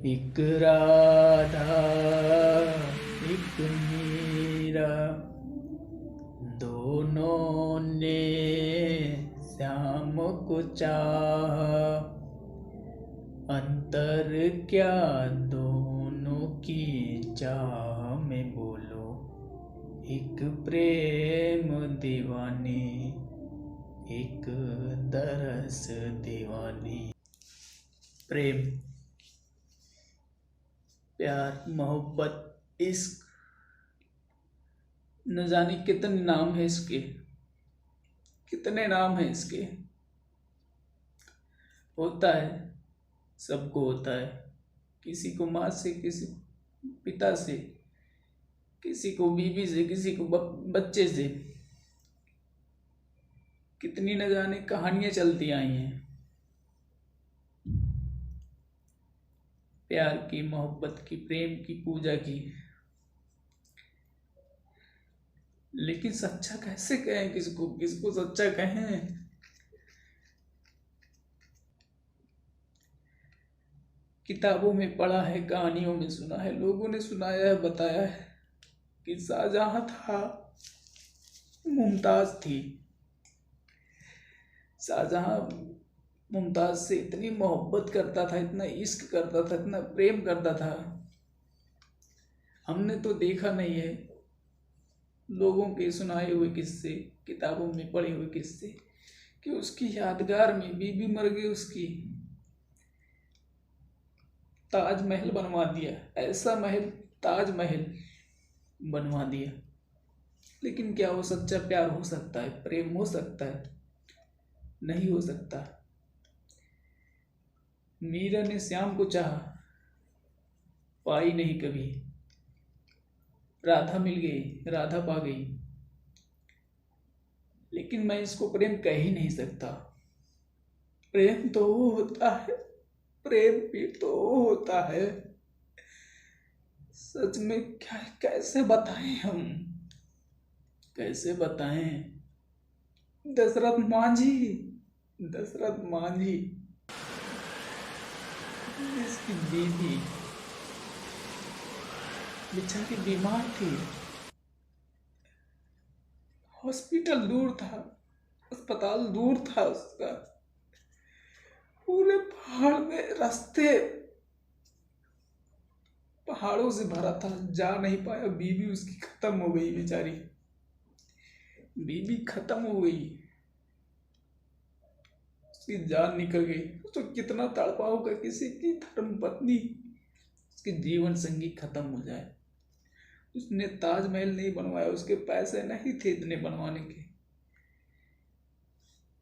एक राधा एक मीरा, दोनों ने श्याम को चाहा। अंतर क्या दोनों की चाह में बोलो, एक प्रेम दीवानी एक दरस दीवानी। प्रेम, प्यार, मोहब्बत, इश्क, न जाने कितने नाम है इसके, कितने नाम है इसके। होता है, सबको होता है। किसी को माँ से, किसी को पिता से, किसी को बीवी से, किसी को बच्चे से। कितनी न जाने कहानियां चलती आई हैं प्यार की, मोहब्बत की, प्रेम की, पूजा की। लेकिन सच्चा कैसे कहें, किसको किसको सच्चा कहें। किताबों में पढ़ा है, कहानियों में सुना है, लोगों ने सुनाया है, बताया है कि शाहजहां था, मुमताज थी। शाहजहां मुमताज से इतनी मोहब्बत करता था, इतना इश्क करता था, इतना प्रेम करता था। हमने तो देखा नहीं है, लोगों के सुनाए हुए किस्से, किताबों में पढ़े हुए किस्से, कि उसकी यादगार में बीबी मर गई उसकी, ताजमहल बनवा दिया, ऐसा महल, ताजमहल बनवा दिया। लेकिन क्या वो सच्चा प्यार हो सकता है, प्रेम हो सकता है? नहीं हो सकता। मीरा ने श्याम को चाहा, पाई नहीं कभी। राधा मिल गई, राधा पा गई, लेकिन मैं इसको प्रेम कह ही नहीं सकता। प्रेम तो वो होता है, प्रेम भी तो वो होता है। सच में क्या, कैसे बताएं हम, कैसे बताएं। दशरथ मांझी, दशरथ मांझी, इसकी बीवी बेचारी बीमार थी, हॉस्पिटल दूर था, अस्पताल दूर था उसका, पूरे पहाड़ में रास्ते, पहाड़ों से भरा था, जा नहीं पाया। बीवी उसकी खत्म हो गई बेचारी, बीवी खत्म हो गई, उसकी जान निकल गई। तो कितना तड़पा होगा किसी की धर्म पत्नी, उसके जीवन संगी खत्म हो जाए। उसने ताजमहल नहीं बनवाया, उसके पैसे नहीं थे इतने बनवाने के,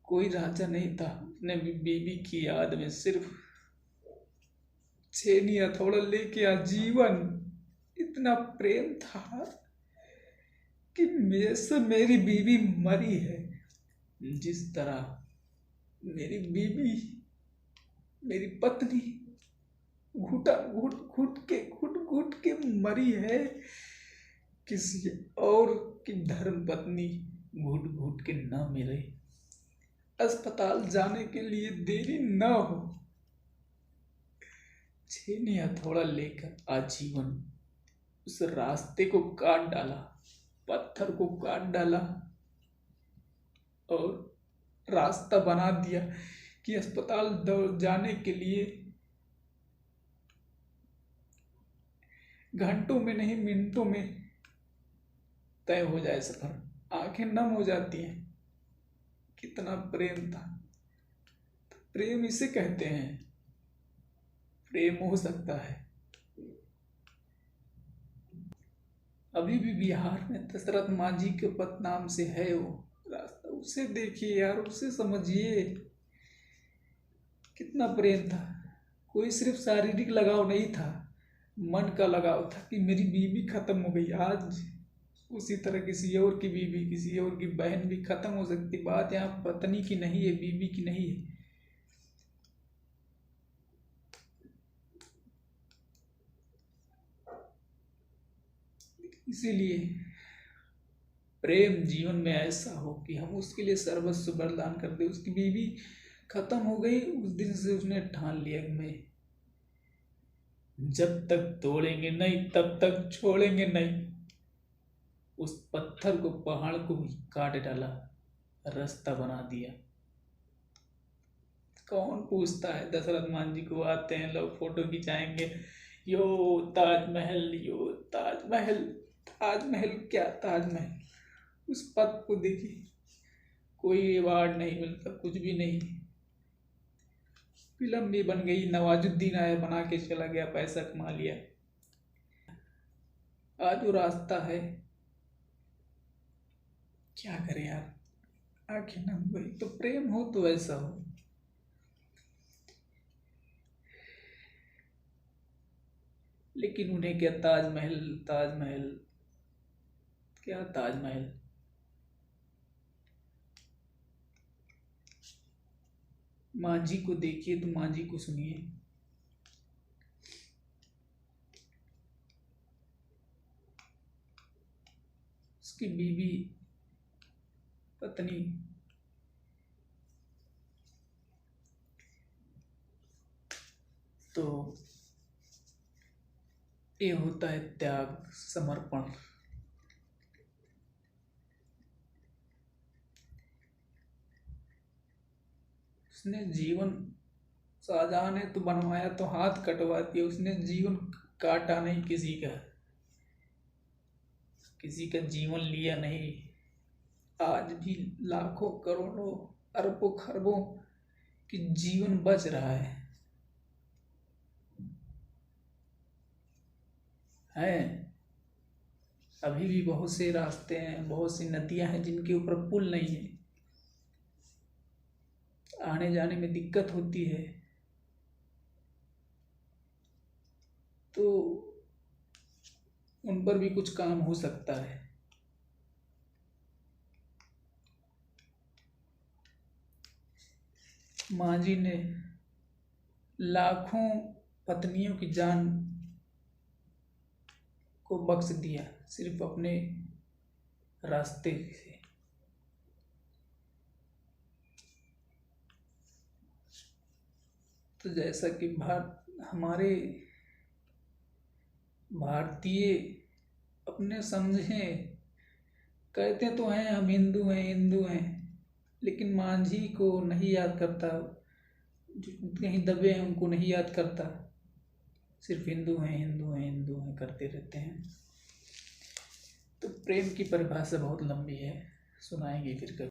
कोई राजा नहीं था। उसने बीबी की याद में सिर्फ छेनी हथौड़ा लेके आजीवन, इतना प्रेम था कि मेरे से मेरी बीवी मरी है। जिस तरह मेरी बीवी, मेरी पत्नी घुटा घुट घुट के मरी है, किसी और की धर्म पत्नी घुट घुट के न मरे, अस्पताल जाने के लिए देरी न हो। छेनी हथौड़ा लेकर आजीवन उस रास्ते को काट डाला, पत्थर को काट डाला और रास्ता बना दिया कि अस्पताल जाने के लिए घंटों में नहीं मिनटों में तय हो जाए सफर। आंखें नम हो जाती हैं, कितना प्रेम था। तो प्रेम इसे कहते हैं, प्रेम हो सकता है। अभी भी बिहार में दशरथ मांझी के पद नाम से है वो रास्ता, उसे देखिए यार, उसे समझिए, कितना प्रेम था। कोई सिर्फ शारीरिक लगाव नहीं था, मन का लगाव था कि मेरी बीवी खत्म हो गई, आज उसी तरह किसी और की बीवी, किसी और की बहन भी खत्म हो सकती। बात यहाँ पत्नी की नहीं है, बीवी की नहीं है। इसीलिए प्रेम जीवन में ऐसा हो कि हम उसके लिए सर्वस्व बलिदान कर दे। उसकी बीवी खत्म हो गई, उस दिन से उसने ठान लिया कि मैं जब तक तोड़ेंगे नहीं तब तक छोड़ेंगे नहीं। उस पत्थर को, पहाड़ को भी काट डाला, रास्ता बना दिया। कौन पूछता है? दशरथ मान जी को आते हैं लोग, फोटो खिंचाएंगे, यो ताजमहल, यो ताजमहल। ताजमहल क्या ताजमहल? उस पथ को देखिए, कोई अवार्ड नहीं मिलता, कुछ भी नहीं। फिल्म भी बन गई, नवाजुद्दीन आया, बना के चला गया, पैसा कमा लिया। आज वो रास्ता है, क्या करें यार, आखिर ना वही तो प्रेम हो तो ऐसा हो। लेकिन उन्हें क्या ताजमहल, ताजमहल क्या ताजमहल। माँ जी को देखिए तो माँ जी को सुनिए। उसकी बीवी, पत्नी, तो ये होता है त्याग, समर्पण। उसने जीवन, शाहजहां ने तो बनवाया तो हाथ कटवा दिया, उसने जीवन काटा नहीं किसी का, किसी का जीवन लिया नहीं। आज भी लाखों करोड़ों अरबों खरबों की जीवन बच रहा है। अभी भी बहुत से रास्ते हैं, बहुत सी नदियां हैं जिनके ऊपर पुल नहीं है, आने जाने में दिक्कत होती है। तो उन पर भी कुछ काम हो सकता है। माँ जी ने लाखों पत्नियों की जान को बख्श दिया सिर्फ अपने रास्ते से। तो जैसा कि हमारे भारतीय अपने समझें, कहते तो हैं हम हिंदू हैं, हिंदू हैं, लेकिन मांझी को नहीं याद करता, जो कहीं दबे हैं उनको नहीं याद करता, सिर्फ हिंदू हैं, हिंदू हैं, हिंदू हैं करते रहते हैं। तो प्रेम की परिभाषा बहुत लंबी है, सुनाएंगे फिर कभी।